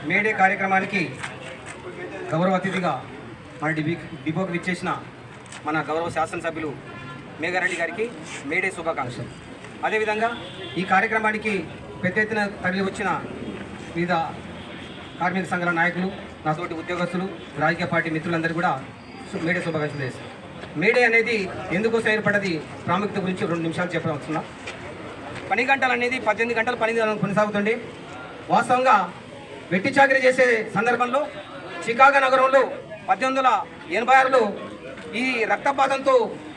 May Day కార్యక్రమానికి గౌరవ అతిథిగా మన డిపోకి విచ్చేసిన మన గౌరవ శాసనసభ్యులు మేఘారెడ్డి గారికి మేడే శుభాకాంక్షలు. అదేవిధంగా ఈ కార్యక్రమానికి పెద్ద ఎత్తున తరలి వచ్చిన వివిధ కార్మిక సంఘాల నాయకులు, నాతోటి ఉద్యోగస్తులు, రాజకీయ పార్టీ మిత్రులందరూ కూడా మేడే శుభాకాంక్షలు చేస్తారు. మేడే అనేది ఎందుకోసం ఏర్పడ్డది, ప్రాముఖ్యత గురించి 2 నిమిషాలు చెప్పవస్తున్నా. పని గంటలు అనేది 18 గంటలు పని కొనసాగుతుంది. వాస్తవంగా వెట్టి చాకరీ చేసే సందర్భంలో చికాగో నగరంలో 1886లో ఈ రక్తపాతంతో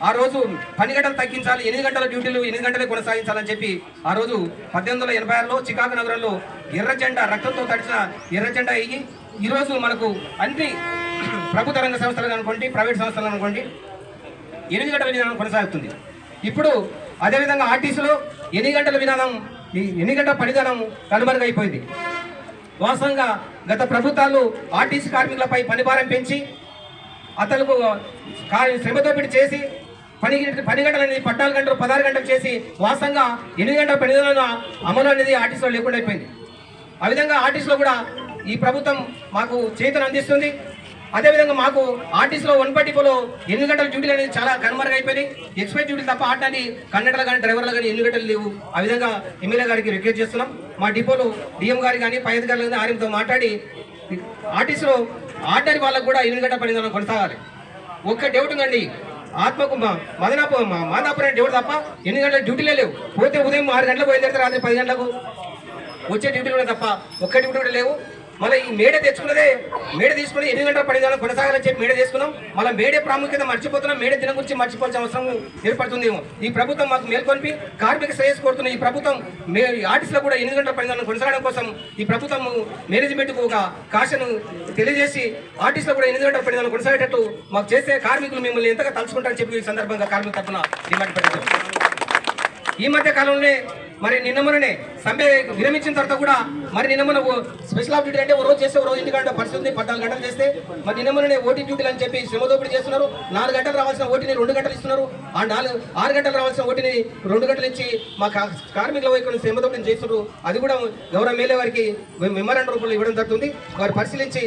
ఆ రోజు పని గంటలు తగ్గించాలి, 8 గంటల డ్యూటీలు 8 గంటలే కొనసాగించాలని చెప్పి ఆ రోజు 1886లో చికాగో నగరంలో ఎర్ర జెండా, రక్తంతో తడిచిన ఎర్ర జెండా అయ్యి ఈరోజు మనకు అన్ని ప్రభుత్వ రంగ సంస్థలు అనుకోండి, ప్రైవేట్ సంస్థలు అనుకోండి 8 గంటల విధానం కొనసాగుతుంది. ఇప్పుడు అదేవిధంగా ఆర్టీసీలో 8 గంటల విధానం, 8 గంటల పనిదానం కనుమరుగైపోయింది. వాస్తవంగా గత ప్రభుత్వాలు ఆర్టీసీ కార్మికులపై పనిభారం పెంచి అతలకు శ్రమదోపిడి చేసి పని గంటలు అనేది 14 గంటలు 16 గంటలు చేసి వాస్తవంగా 8 గంటల పనిదినాల అమలు అనేది ఆర్టీసీలో లేకుండా అయిపోయింది. ఆ విధంగా ఆర్టీసీలో కూడా ఈ ప్రభుత్వం మాకు చేతులు అందిస్తుంది. అదేవిధంగా మాకు ఆర్టీసీలో 1 డిపోలో 8 గంటల డ్యూటీలు అనేది చాలా కనుమరుగైపోయినాయి. ఎక్స్ప్రెస్ డ్యూటీలు తప్ప ఆడటానికి కండక్టర్లు కానీ డ్రైవర్లు కానీ 8 గంటలు లేవు. ఆ విధంగా ఎమ్మెల్యే గారికి రిక్వెస్ట్ చేస్తున్నాం. మా డిపోలో డిఎం గారు కానీ పై అధికారులు కానీ ఆర్ఎంతో మాట్లాడి ఆర్టీసీలో ఆర్డర్ వాళ్ళకు కూడా 8 గంటల పనిదినం కొనసాగాలి. ఒక్క డౌట్ ఉందండి, ఆత్మకు మాదాపురం డౌట్ తప్ప 8 గంటల డ్యూటీలే లేవు. పోతే ఉదయం 6 గంటలకు బయలుదేరితే రాత్రి 10 గంటలకు వచ్చే డ్యూటీలు కూడా తప్ప ఒక్క డ్యూటీ కూడా లేవు. మళ్ళీ ఈ మేడే తెచ్చుకున్నదే, మేడే తీసుకుని 8 గంటల పనిదినం కొనసాగాలని చెప్పి మేడే చేసుకున్నాం. మళ్ళీ మేడే ప్రాముఖ్యత మర్చిపోతున్నాం. మేడే దినం గురించి మర్చిపోవాల్సిన అవసరం ఏర్పడుతుందేమో. ఈ ప్రభుత్వం మాకు మేల్కొల్పి కార్మిక శ్రేయస్ కోరుతున్న ఈ ప్రభుత్వం ఆర్టీసీలో కూడా 8 గంటల పనిదినం కొనసాగడం కోసం ఈ ప్రభుత్వం మేనేజ్మెంట్కు ఒక కాషను తెలియజేసి ఆర్టీసీలో కూడా 8 గంటల పనిదినం కొనసాగేటట్టు మాకు చేసే కార్మికులు మిమ్మల్ని ఎంతగా తలుచుకుంటారని చెప్పి ఈ సందర్భంగా కార్మిక తరఫున డిమాండ్ పెట్టారు. ఈ మధ్య కాలంలోనే మరి నిన్న మొన్ననే సమ్మె విరమించిన తర్వాత కూడా మరి నిన్న మొన్న స్పెషల్ ఆఫ్ డ్యూటీ అంటే ఓ రోజు చేస్తే ఓ రోజు 8 గంటల పరిస్థితి 14 గంటలు చేస్తే మరి నిన్న మొన్ననే ఓటీ డ్యూటీలు అని చెప్పి శ్రమదోపిడి చేస్తున్నారు. 4 గంటలు రావాల్సిన ఓటీని 2 గంటలు ఇస్తున్నారు. ఆ 6 గంటలు రావాల్సిన ఓటీని 2 గంటలు ఇచ్చి మా కార్మికుల వైపు శ్రమదోపిడిని చేస్తున్నారు. అది కూడా గౌరవ ఎమ్మెల్యే వారికి మెమరాండం రూపంలో ఇవ్వడం జరుగుతుంది. వారు పరిశీలించి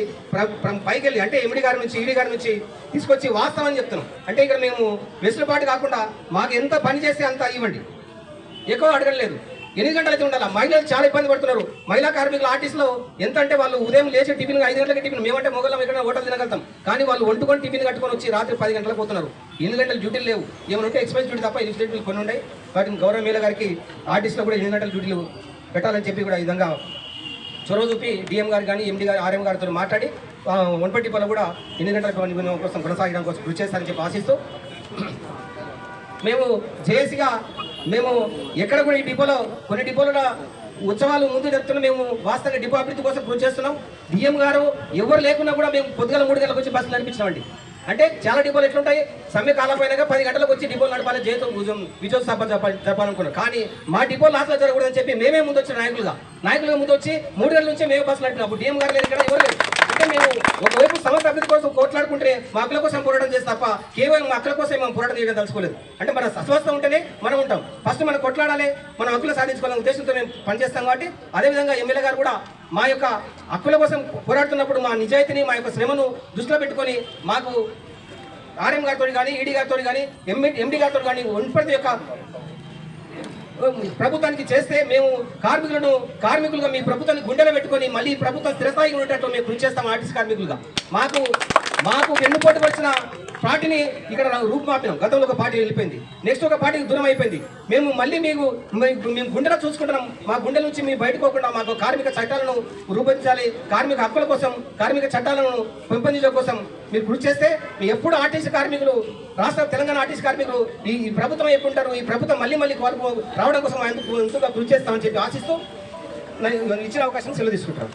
పైకి వెళ్ళి అంటే ఎండి గారి నుంచి ఈడీ గారి నుంచి తీసుకొచ్చి వాస్తవం అని చెప్తున్నాం. అంటే ఇక్కడ మేము వెసులుబాటు కాకుండా మాకు ఎంత పని చేస్తే అంత ఇవ్వండి, ఎక్కువ అడగలేదు. 8 గంటలు అయితే ఉండాలి. మహిళలు చాలా ఇబ్బంది పడుతున్నారు. మహిళా కార్మికులు ఆర్టీసీలో ఎంత అంటే వాళ్ళు ఉదయం లేచి టిఫిన్ 5 గంటలకి టిఫిన్, మేమంటే మొగలం ఎక్కడ హోటల్ తినగలుగుతాం, కానీ వాళ్ళు వండుకొని టిఫిన్ కట్టుకొని వచ్చి రాత్రి 10 గంటలకు పోతున్నారు. 8 గంటల డ్యూటీలు లేవు. ఏమైనా ఉంటే ఎక్స్ప్రెస్ డ్యూటీ తప్ప ఇన్స్టెంట్ డ్యూటీలు కొన్ని ఉన్నాయి. వాటిని గౌరవ ఎమ్మెల్యే గారికి ఆర్టీసీలో కూడా 8 గంటల డ్యూటీలు పెట్టాలని చెప్పి కూడా ఈ విధంగా చొరవ చూపి డిఎం గారు కానీ ఎండి గారు ఆర్ఎం గారితో మాట్లాడి 1 డిపోలో కూడా 8 గంటల కోసం కొనసాగడం కోసం కృషి చేస్తారని చెప్పి ఆశిస్తూ మేము జేఏసీగా మేము ఎక్కడ కూడా ఈ డిపోలో కొన్ని డిపోలలో ఉత్సవాలు ముందు జరుపుతున్నాం. మేము వాస్తవంగా డిపో అభివృద్ధి కోసం కృషి చేస్తున్నాం. డిఎం గారు ఎవరు లేకున్నా కూడా మేము పొద్దుగల 3 గంటలకు వచ్చి బస్సులు నడిపించినామండి. అంటే చాలా డిపోలు ఎట్లుంటాయి, సమ్మె కాలపోయినాక 10 గంటలకు వచ్చి డిపోలు నడపాలి, విజయోత్సవ సభ జరపాలనుకున్నాం. కానీ మా డిపోలు లాస్లో జరగకూడదని చెప్పి మేమే ముందు వచ్చిన నాయకులుగా ముందు వచ్చి 3 గంటల నుంచే మేము బస్సులు నడిపినప్పుడు డిఎం గారు లేదు, ఇక్కడ ఎవరు లేదు. అంటే మేము ఒకవైపు సమస్య అభివృద్ధి కోసం కోట్లాడుకుంటే మా హక్కుల కోసం పోరాటం చేస్తే తప్ప కేవలం మా హక్కుల కోసం మేము పోరాటం చేయడం తలుచుకోలేదు. అంటే మన అస్వస్థ ఉంటేనే మనం ఉంటాం. ఫస్ట్ మనం కొట్లాడాలి, మన హక్కులు సాధించుకోవాలనే ఉద్దేశంతో మేము పనిచేస్తాం. కాబట్టి అదేవిధంగా ఎమ్మెల్యే గారు కూడా మా యొక్క హక్కుల కోసం పోరాడుతున్నప్పుడు మా నిజాయితీని, మా యొక్క శ్రమను దృష్టిలో పెట్టుకొని మాకు ఆర్ఎం గారితో కానీ ఈడీ గారితో కానీ ఎండి గారితో కానీ ఒంపటి యొక్క ప్రభుత్వానికి చేస్తే మేము కార్మికులుగా మీ ప్రభుత్వాన్ని గుండెలో పెట్టుకొని మళ్ళీ ప్రభుత్వం స్థిరస్థాయిగా ఉండేటట్టు మేము కృషి చేస్తాం. ఆర్టీసీ కార్మికులుగా మాకు వెన్నుపోటు వచ్చిన పార్టీని ఇక్కడ రూపుమాపినాం. గతంలో ఒక పార్టీ వెళ్ళిపోయింది, నెక్స్ట్ ఒక పార్టీకి దూరం అయిపోయింది. మేము మళ్ళీ మేము గుండెలో చూసుకుంటున్నాం. మా గుండెల నుంచి మేము బయటకోకుండా మాకు కార్మిక చట్టాలను రూపొందించాలి, కార్మిక హక్కుల కోసం, కార్మిక చట్టాలను పెంపొందించడం కోసం మీరు కృషి చేస్తే ఎప్పుడు ఆర్టీసీ కార్మికులు, రాష్ట్ర తెలంగాణ ఆర్టీసీ కార్మికులు ఈ ప్రభుత్వం ఎప్పుడు ఉంటారు, ఈ ప్రభుత్వం మళ్ళీ రావడం కోసం ఎంతగా కృషి చేస్తామని చెప్పి ఆశిస్తూ ఇచ్చిన అవకాశం సెలవు తీసుకుంటారు.